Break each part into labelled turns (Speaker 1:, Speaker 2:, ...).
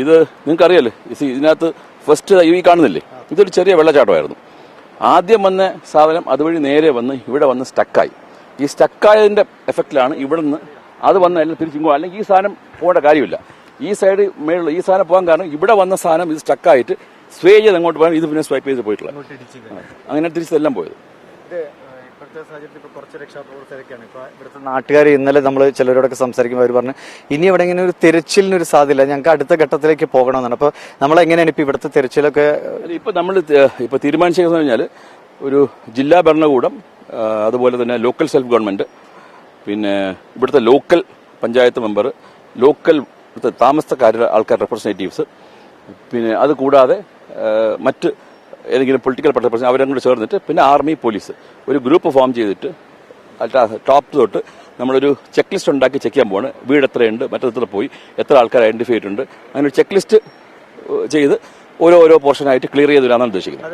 Speaker 1: ഇത് നിങ്ങൾക്കറിയാലോ, ഇതിനകത്ത് ഫസ്റ്റ് ഈ കാണുന്നില്ലേ, ഇതൊരു ചെറിയ വെള്ളച്ചാട്ടമായിരുന്നു. ആദ്യം വന്ന സാധനം അതുവഴി നേരെ വന്ന് ഇവിടെ വന്ന് സ്റ്റക്കായി. ഈ സ്റ്റക്കായതിന്റെ എഫക്റ്റിലാണ് ഇവിടെ നിന്ന് അത് വന്ന എല്ലാം തിരിച്ചു, അല്ലെങ്കിൽ ഈ സാധനം പോകേണ്ട കാര്യമില്ല. ഈ സൈഡ് മേളിൽ ഈ സാധനം പോകാൻ കാരണം ഇവിടെ വന്ന സാധനം ഇത് സ്റ്റക്കായിട്ട് സ്വേ ചെയ്ത് അങ്ങോട്ട് പോകാൻ ഇത് പിന്നെ സ്വൈപ്പ് ചെയ്ത് പോയിട്ടുള്ള, അങ്ങനെ തിരിച്ചെല്ലാം പോയത്.
Speaker 2: നാട്ടുകാർ ഇന്നലെ നമ്മൾ ചിലരോടൊക്കെ സംസാരിക്കുമ്പോൾ അവർ പറഞ്ഞു ഇനി ഇവിടെ ഇങ്ങനെ ഒരു തിരച്ചിലിനൊരു സാധ്യത, ഞങ്ങൾക്ക് അടുത്ത ഘട്ടത്തിലേക്ക് പോകണമെന്നാണ്. അപ്പൊ നമ്മൾ എങ്ങനെയാണ് ഇപ്പൊ ഇവിടുത്തെ തിരച്ചിലൊക്കെ
Speaker 1: ഇപ്പൊ നമ്മൾ ഇപ്പൊ തീരുമാനിച്ചതെന്ന് പറഞ്ഞാൽ ഒരു ജില്ലാ ഭരണകൂടം, അതുപോലെ തന്നെ ലോക്കൽ സെൽഫ് ഗവൺമെന്റ്, പിന്നെ ഇവിടുത്തെ ലോക്കൽ പഞ്ചായത്ത് മെമ്പർ, ലോക്കൽ ഇവിടുത്തെ താമസക്കാരുടെ ആൾക്കാർ റെപ്രസെന്റേറ്റീവ്സ്, പിന്നെ അത് കൂടാതെ മറ്റ് ഏതെങ്കിലും പൊളിറ്റിക്കൽ പാർട്ടി അവരും കൂടെ ചേർന്നിട്ട് പിന്നെ ആർമി, പോലീസ് ഒരു ഗ്രൂപ്പ് ഫോം ചെയ്തിട്ട് ടോപ്പ് തൊട്ട് നമ്മളൊരു ചെക്ക് ലിസ്റ്റ് ഉണ്ടാക്കി ചെക്ക് ചെയ്യാൻ പോവാണ്. വീട് എത്രയുണ്ട്, മറ്റെത്ര പോയി, എത്ര ആൾക്കാർ ഐഡന്റിഫൈ ചെയ്തിട്ടുണ്ട്, അങ്ങനെ ഒരു ചെക്ക് ലിസ്റ്റ് ചെയ്ത് ഓരോ പോർഷനായിട്ട് ക്ലിയർ ചെയ്ത് വരാനാണ് ഉദ്ദേശിക്കുന്നത്.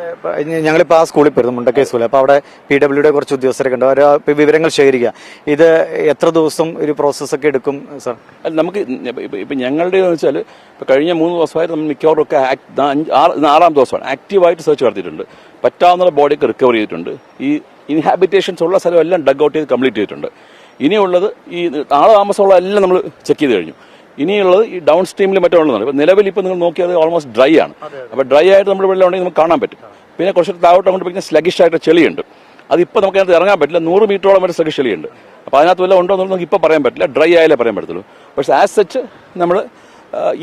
Speaker 2: ഞങ്ങളിപ്പോൾ ആ സ്കൂളിൽ പോയിരുന്നു, മുണ്ടക്കൈ സ്കൂളിൽ. അപ്പോൾ അവിടെ PWD കുറച്ച് ഉദ്യോഗസ്ഥരൊക്കെ ഉണ്ട്, അവർ വിവരങ്ങൾ ശേഖരിക്കുക. ഇത് എത്ര ദിവസം ഒരു പ്രോസസ്സൊക്കെ എടുക്കും സാർ?
Speaker 1: നമുക്ക് ഇപ്പം ഞങ്ങളുടെ വെച്ചാൽ ഇപ്പം കഴിഞ്ഞ 3 ദിവസമായിട്ട് നമ്മൾ മിക്കവാറും ഒക്കെ 6ാം ദിവസമാണ് ആക്റ്റീവായിട്ട് സെർച്ച് നടത്തിയിട്ടുണ്ട്. പറ്റാവുന്ന ബോഡിയൊക്കെ റിക്കവർ ചെയ്തിട്ടുണ്ട്. ഈ ഇൻഹാബിറ്റേഷൻസ് ഉള്ള സ്ഥലം എല്ലാം ഡഗ് ഔട്ട് ചെയ്ത് കംപ്ലീറ്റ് ചെയ്തിട്ടുണ്ട്. ഇനിയുള്ളത് ഈ താമസമുള്ള എല്ലാം നമ്മൾ ചെക്ക് ചെയ്ത് കഴിഞ്ഞു. ഇനിയുള്ളത് ഈ ഡൗൺ സ്ട്രീമിൽ മറ്റുള്ളതാണ്. ഇപ്പൊ നിലവിൽ ഇപ്പൊ നിങ്ങൾ നോക്കിയാൽ ഓൾമോസ്റ്റ് ഡ്രൈ ആണ്. അപ്പൊ ഡ്രൈ ആയിട്ട് നമ്മൾ വെള്ളം ഉണ്ടെങ്കിൽ നമുക്ക് കാണാൻ പറ്റും. പിന്നെ കുറച്ച് താഴോട്ട് അങ്ങോട്ട് പിന്നെ സ്ലഗിഷ് ആയിട്ട് ചെളിയുണ്ട്. അതിപ്പോ നമുക്ക് അതിനകത്ത് ഇറങ്ങാൻ പറ്റില്ല. 100 മീറ്ററോളം വരെ സ്ലഗിഷ് ചെളിയുണ്ട്. അപ്പൊ അതിനകത്ത് വല്ല ഉണ്ടോ എന്നുള്ളത് നമുക്ക് ഇപ്പൊ പറയാൻ പറ്റില്ല. ഡ്രൈ ആയാലേ പറയാൻ പറ്റത്തുള്ളൂ. പക്ഷെ ആസ് സച്ച് നമ്മൾ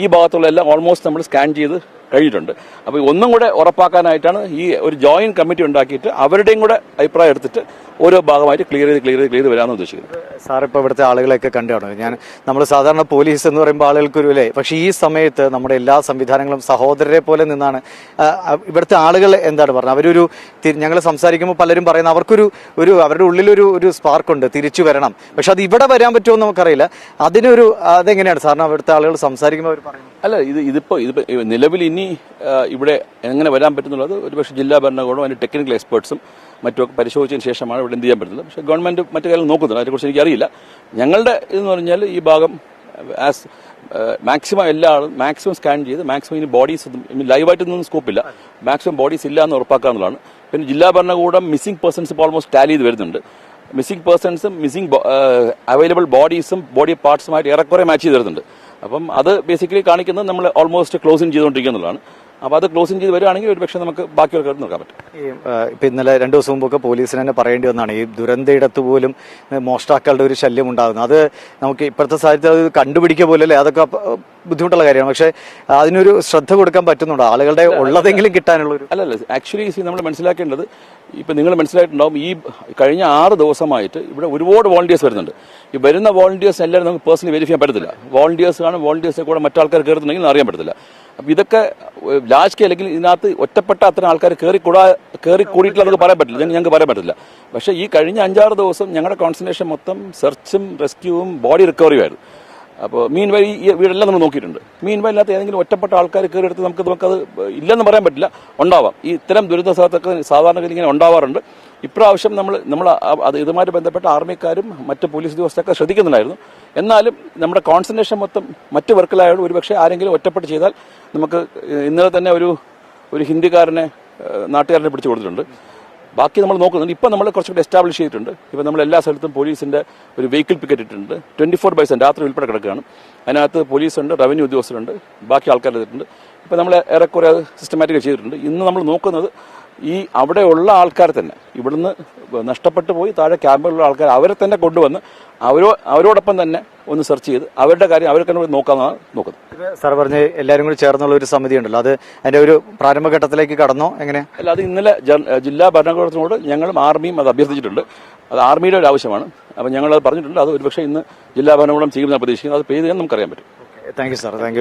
Speaker 1: ഈ ഭാഗത്തുള്ള എല്ലാം ഓൾമോസ്റ്റ് നമ്മൾ സ്കാൻ ചെയ്ത് കഴിഞ്ഞിട്ടുണ്ട്. അപ്പൊ ഒന്നും കൂടെ ഉറപ്പാക്കാനായിട്ടാണ് ഈ ഒരു ജോയിന്റ് കമ്മിറ്റി ഉണ്ടാക്കിയിട്ട് അവരുടെയും കൂടെ അഭിപ്രായം എടുത്തിട്ട് ഓരോ ഭാഗമായിട്ട് ക്ലിയർ ചെയ്ത് വരാമെന്ന് ഉദ്ദേശിക്കുന്നത്.
Speaker 2: സാർ ഇപ്പോൾ ഇവിടുത്തെ ആളുകളെയൊക്കെ കണ്ടുകാണും. നമ്മൾ സാധാരണ പോലീസ് എന്ന് പറയുമ്പോൾ ആളുകൾക്കൊരു അല്ലേ, പക്ഷെ ഈ സമയത്ത് നമ്മുടെ എല്ലാ സംവിധാനങ്ങളും സഹോദരരെ പോലെ നിന്നാണ് ഇവിടുത്തെ ആളുകൾ എന്താണ് പറഞ്ഞത്. അവരൊരു ഞങ്ങൾ സംസാരിക്കുമ്പോൾ പലരും പറയുന്നത് അവർക്കൊരു അവരുടെ ഉള്ളിലൊരു സ്പാർക്കുണ്ട്, തിരിച്ചു വരണം. പക്ഷെ അത് ഇവിടെ വരാൻ പറ്റുമോ എന്ന് നമുക്കറിയില്ല. അതെങ്ങനെയാണ് സാറിന് അവിടുത്തെ ആളുകൾ സംസാരിക്കുമ്പോൾ അവർ പറയുന്നത്?
Speaker 1: അല്ല, ഇതിപ്പോ നിലവിൽ ഇനി ഇവിടെ എങ്ങനെ വരാൻ പറ്റുന്നുള്ളത് ഒരുപക്ഷെ ജില്ലാ ഭരണകൂടം അതിന്റെ ടെക്നിക്കൽ എക്സ്പേർട്സും മറ്റുമൊക്കെ പരിശോധിച്ചതിന് ശേഷമാണ് ഇവിടെ എന്ത് ചെയ്യാൻ പറ്റുന്നത്. പക്ഷേ ഗവൺമെന്റ് മറ്റു കാര്യങ്ങൾ നോക്കുന്നുണ്ട്, അതിനെക്കുറിച്ച് എനിക്കറിയില്ല. ഞങ്ങളുടെ ഇതെന്ന് പറഞ്ഞാൽ ഈ ഭാഗം മാക്സിമം എല്ലാ ആളും മാക്സിമം സ്കാൻ ചെയ്ത് മാക്സിമം ഇനി ബോഡീസ് ലൈവായിട്ടൊന്നും സ്കോപ്പില്ല, മാക്സിമം ബോഡീസ് ഇല്ല എന്ന് ഉറപ്പാക്കുക എന്നുള്ളതാണ്. പിന്നെ ജില്ലാ ഭരണകൂടം മിസ്സിംഗ് പേഴ്സൺസ് ഇപ്പോൾ ഓൾമോസ്റ്റ് ടാലി ചെയ്ത് വരുന്നുണ്ട്. മിസ്സിംഗ് പേഴ്സൺസും മിസ്സിംഗ് അവൈലബിൾ ബോഡീസും ബോഡി പാർട്സുമായിട്ട് ഏറെക്കുറെ മാച്ച് ചെയ്ത് വരുന്നുണ്ട്. അപ്പം അത് ബേസിക്കലി കാണിക്കുന്നത് നമ്മൾ ഓൾമോസ്റ്റ് ക്ലോസിംഗ് ചെയ്തുകൊണ്ടിരിക്കുക എന്നുള്ളതാണ്. അപ്പോൾ അത് ക്ലോസിംഗ് ചെയ്ത് വരികയാണെങ്കിൽ ഒരു പക്ഷേ നമുക്ക് ബാക്കിയൊക്കെ നോക്കാൻ പറ്റും.
Speaker 2: ഇപ്പം ഇന്നലെ 2 ദിവസം മുമ്പൊക്കെ പോലീസിന് തന്നെ പറയേണ്ടി വന്നതാണ് ഈ ദുരന്ത ഇടത്ത് പോലും മോഷ്ടാക്കളുടെ ഒരു ശല്യം ഉണ്ടാകുന്നത്. അത് നമുക്ക് ഇപ്പോഴത്തെ സാഹചര്യത്തിൽ അത് കണ്ടുപിടിക്കുക പോലല്ലേ, അതൊക്കെ ബുദ്ധിമുട്ടുള്ള കാര്യമാണ്. പക്ഷേ അതിനൊരു ശ്രദ്ധ കൊടുക്കാൻ പറ്റുന്നുണ്ടോ, ആളുകളുടെ ഉള്ളതെങ്കിലും കിട്ടാനുള്ളൊരു?
Speaker 1: അല്ലല്ല, ആക്ച്വലി നമ്മൾ മനസ്സിലാക്കേണ്ടത് ഇപ്പം നിങ്ങൾ മനസ്സിലായിട്ടുണ്ടാവും, ഈ കഴിഞ്ഞ 6 ദിവസമായിട്ട് ഇവിടെ ഒരുപാട് വോളണ്ടിയേഴ്സ് വരുന്നുണ്ട്. ഈ വരുന്ന വോളണ്ടിയേഴ്സ് എല്ലാവരും നമുക്ക് പേഴ്സണലി വെരിഫൈ ചെയ്യാൻ പറ്റത്തില്ല. വോളണ്ടിയേഴ്സിനെ കൂടെ മറ്റാൾക്കാർ കയറുന്നുണ്ടെങ്കിൽ അറിയാൻ പറ്റത്തില്ല. അപ്പം ഇതൊക്കെ ലാർജ് സ്കെയിൽ അല്ലെങ്കിൽ ഇതിനകത്ത് ഒറ്റപ്പെട്ട അത്തരം ആൾക്കാർ കയറി കൂടിയിട്ടില്ല നമുക്ക് പറയാൻ പറ്റില്ല, ഞങ്ങൾക്ക് പറയാൻ പറ്റില്ല. പക്ഷേ ഈ കഴിഞ്ഞ 5-6 ദിവസം ഞങ്ങളുടെ കോൺസെൻട്രേഷൻ മൊത്തം സെർച്ചും റെസ്ക്യൂവും ബോഡി റിക്കവറിയുമായിരുന്നു. അപ്പോൾ മീൻ വഴി ഈ വീടെല്ലാം നമ്മൾ നോക്കിയിട്ടുണ്ട്. മീൻ വഴിനകത്ത് ഏതെങ്കിലും ഒറ്റപ്പെട്ട ആൾക്കാർ കയറിയെടുത്ത് നമുക്കത് ഇല്ലെന്ന് പറയാൻ പറ്റില്ല, ഉണ്ടാവാം. ഈ ഇത്തരം ദുരിത സ്ഥലത്തൊക്കെ സാധാരണഗതി ഇങ്ങനെ ഉണ്ടാവാറുണ്ട്. ഇപ്രാവശ്യം നമ്മൾ അത് ഇതുമായിട്ട് ബന്ധപ്പെട്ട ആർമിക്കാരും മറ്റ് പോലീസ് ഉദ്യോഗസ്ഥരൊക്കെ ശ്രദ്ധിക്കുന്നുണ്ടായിരുന്നു. എന്നാലും നമ്മുടെ കോൺസെൻട്രേഷൻ മൊത്തം മറ്റ് വർക്കിലായതുകൊണ്ട് ഒരുപക്ഷെ ആരെങ്കിലും ഒറ്റപ്പെട്ട് ചെയ്താൽ നമുക്ക് ഇന്നലെ തന്നെ ഒരു ഹിന്ദിക്കാരനെ നാട്ടുകാരനെ പിടിച്ചു കൊടുത്തിട്ടുണ്ട്. ബാക്കി നമ്മൾ നോക്കുന്നുണ്ട്. ഇപ്പം നമ്മൾ കുറച്ചുകൂടി എസ്റ്റാബ്ലിഷ് ചെയ്തിട്ടുണ്ട്. ഇപ്പം നമ്മൾ എല്ലാ സ്ഥലത്തും പോലീസിന്റെ ഒരു വെഹിക്കിൾ പിക്കറ്റ് ഇട്ടിട്ടുണ്ട്. 24/7 രാത്രി ഉൾപ്പെടെ കിടക്കുകയാണ്. അതിനകത്ത് പോലീസുണ്ട്, റവന്യൂ ഉദ്യോഗസ്ഥരുണ്ട്, ബാക്കി ആൾക്കാർ ചെയ്തിട്ടുണ്ട്. ഇപ്പം നമ്മൾ ഏറെക്കുറെ സിസ്റ്റമാറ്റിക് ചെയ്തിട്ടുണ്ട്. ഇന്ന് നമ്മൾ നോക്കുന്നത് ഈ അവിടെയുള്ള ആൾക്കാരെ തന്നെ, ഇവിടുന്ന് നഷ്ടപ്പെട്ടു പോയി താഴെ ക്യാമ്പിലുള്ള ആൾക്കാർ അവരെ തന്നെ കൊണ്ടുവന്ന് അവരോടൊപ്പം തന്നെ ഒന്ന് സെർച്ച് ചെയ്ത് അവരുടെ കാര്യം അവർക്ക് തന്നെ നോക്കാമെന്നാണ് നോക്കുന്നത്.
Speaker 2: സാർ പറഞ്ഞ് എല്ലാവരും കൂടി ചേർന്നുള്ള ഒരു സമിതി ഉണ്ടല്ലോ, അത് അതിന്റെ ഒരു പ്രാരംഭഘട്ടത്തിലേക്ക് കടന്നോ എങ്ങനെ?
Speaker 1: അല്ല, അത് ഇന്നലെ ജില്ലാ ഭരണകൂടത്തിനോട് ഞങ്ങളും ആർമിയും അത് അഭ്യർത്ഥിച്ചിട്ടുണ്ട്. അത് ആർമിയുടെ ഒരു ആവശ്യമാണ്. അപ്പം ഞങ്ങൾ അത് പറഞ്ഞിട്ടുണ്ട്. അത് ഒരുപക്ഷെ ഇന്ന് ജില്ലാ ഭരണകൂടം ചെയ്യുമെന്നാണ് പ്രതീക്ഷിക്കുന്നത്. അത് ചെയ്ത് നമുക്കറിയാൻ പറ്റും.
Speaker 2: Thank you sir. Thank you.